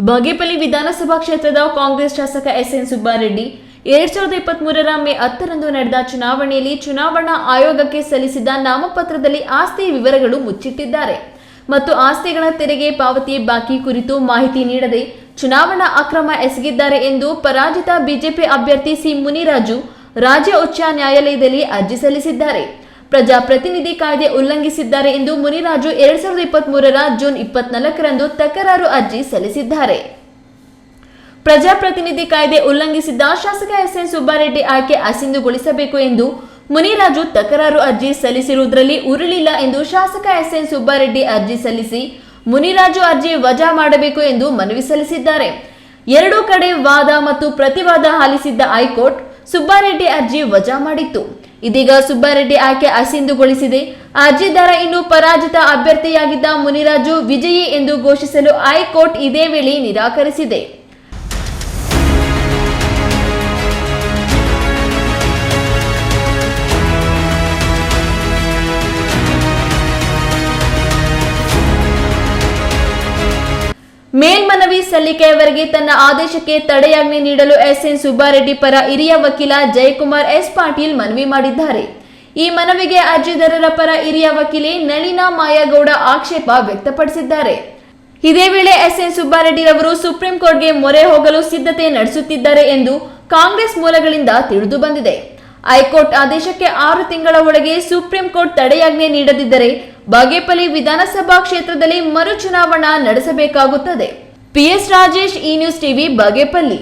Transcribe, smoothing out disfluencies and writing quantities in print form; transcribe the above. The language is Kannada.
ಬಾಗೇಪಲ್ಲಿ ವಿಧಾನಸಭಾ ಕ್ಷೇತ್ರದ ಕಾಂಗ್ರೆಸ್ ಶಾಸಕ ಎಸ್ಎನ್ ಸುಬ್ಬಾರೆಡ್ಡಿ 2023 ಮೇ 10ರಂದು ನಡೆದ ಚುನಾವಣೆಯಲ್ಲಿ ಚುನಾವಣಾ ಆಯೋಗಕ್ಕೆ ಸಲ್ಲಿಸಿದ ನಾಮಪತ್ರದಲ್ಲಿ ಆಸ್ತಿ ವಿವರಗಳು ಮುಚ್ಚಿಟ್ಟಿದ್ದಾರೆ ಮತ್ತು ಆಸ್ತಿಗಳ ತೆರಿಗೆ ಪಾವತಿ ಬಾಕಿ ಕುರಿತು ಮಾಹಿತಿ ನೀಡದೆ ಚುನಾವಣಾ ಅಕ್ರಮ ಎಸಗಿದ್ದಾರೆ ಎಂದು ಪರಾಜಿತ ಬಿಜೆಪಿ ಅಭ್ಯರ್ಥಿ ಸಿ ಮುನಿರಾಜು ರಾಜ್ಯ ಉಚ್ಚ ನ್ಯಾಯಾಲಯದಲ್ಲಿ ಅರ್ಜಿ ಸಲ್ಲಿಸಿದ್ದಾರೆ. ಪ್ರಜಾಪ್ರತಿನಿಧಿ ಕಾಯ್ದೆ ಉಲ್ಲಂಘಿಸಿದ್ದಾರೆ ಎಂದು ಮುನಿರಾಜು 2023 ಜೂನ್ 24ರಂದು ತಕರಾರು ಅರ್ಜಿ ಸಲ್ಲಿಸಿದ್ದಾರೆ. ಪ್ರಜಾಪ್ರತಿನಿಧಿ ಕಾಯ್ದೆ ಉಲ್ಲಂಘಿಸಿದ್ದ ಶಾಸಕ ಎಸ್ಎನ್ ಸುಬ್ಬಾರೆಡ್ಡಿ ಆಯ್ಕೆ ಅಸಿಂಧುಗೊಳಿಸಬೇಕು ಎಂದು ಮುನಿರಾಜು ತಕರಾರು ಅರ್ಜಿ ಸಲ್ಲಿಸಿರುವುದರಲ್ಲಿ ಉರುಳಿಲ್ಲ ಎಂದು ಶಾಸಕ ಎಸ್ಎನ್ ಸುಬ್ಬಾರೆಡ್ಡಿ ಅರ್ಜಿ ಸಲ್ಲಿಸಿ ಮುನಿರಾಜು ಅರ್ಜಿ ವಜಾ ಮಾಡಬೇಕು ಎಂದು ಮನವಿ ಸಲ್ಲಿಸಿದ್ದಾರೆ. ಎರಡೂ ಕಡೆ ವಾದ ಮತ್ತು ಪ್ರತಿವಾದ ಆಲಿಸಿದ್ದ ಹೈಕೋರ್ಟ್ ಸುಬ್ಬಾರೆಡ್ಡಿ ಅರ್ಜಿ ವಜಾ ಮಾಡಿತ್ತು. ಇದೀಗ ಸುಬ್ಬಾರೆಡ್ಡಿ ಆಯ್ಕೆ ಅಸಿಂಧುಗೊಳಿಸಿದೆ. ಅರ್ಜಿದಾರ ಇನ್ನು ಪರಾಜಿತ ಅಭ್ಯರ್ಥಿಯಾಗಿದ್ದ ಮುನಿರಾಜು ವಿಜಯಿ ಎಂದು ಘೋಷಿಸಲು ಹೈಕೋರ್ಟ್ ಇದೇ ವೇಳೆ ನಿರಾಕರಿಸಿದೆ. ಮೇಲ್ಮನವಿ ಸಲ್ಲಿಕೆಯವರೆಗೆ ತನ್ನ ಆದೇಶಕ್ಕೆ ತಡೆಯಾಜ್ಞೆ ನೀಡಲು ಎಸ್ಎನ್ ಸುಬ್ಬಾರೆಡ್ಡಿ ಪರ ಹಿರಿಯ ವಕೀಲ ಜಯಕುಮಾರ್ ಎಸ್ ಪಾಟೀಲ್ ಮನವಿ ಮಾಡಿದ್ದಾರೆ. ಈ ಮನವಿಗೆ ಅರ್ಜಿದಾರರ ಪರ ಹಿರಿಯ ವಕೀಲೆ ನಳಿನಾ ಮಾಯಗೌಡ ಆಕ್ಷೇಪ ವ್ಯಕ್ತಪಡಿಸಿದ್ದಾರೆ. ಇದೇ ವೇಳೆ ಎಸ್ಎನ್ ಸುಬ್ಬಾರೆಡ್ಡಿರವರು ಸುಪ್ರೀಂ ಕೋರ್ಟ್ಗೆ ಮೊರೆ ಹೋಗಲು ಸಿದ್ಧತೆ ನಡೆಸುತ್ತಿದ್ದಾರೆ ಎಂದು ಕಾಂಗ್ರೆಸ್ ಮೂಲಗಳಿಂದ ತಿಳಿದು ಬಂದಿದೆ. ಹೈಕೋರ್ಟ್ ಆದೇಶಕ್ಕೆ 6 ತಿಂಗಳ ಒಳಗೆ ಸುಪ್ರೀಂ ಕೋರ್ಟ್ ತಡೆಯಾಜ್ಞೆ ನೀಡದಿದ್ದರೆ ಬಾಗೇಪಲ್ಲಿ ವಿಧಾನಸಭಾ ಕ್ಷೇತ್ರದಲ್ಲಿ ಮರು ಚುನಾವಣಾ ನಡೆಸಬೇಕಾಗುತ್ತದೆ. PS ರಾಜೇಶ್, ಈ ನ್ಯೂಸ್ ಟಿವಿ, ಬಾಗೇಪಲ್ಲಿ.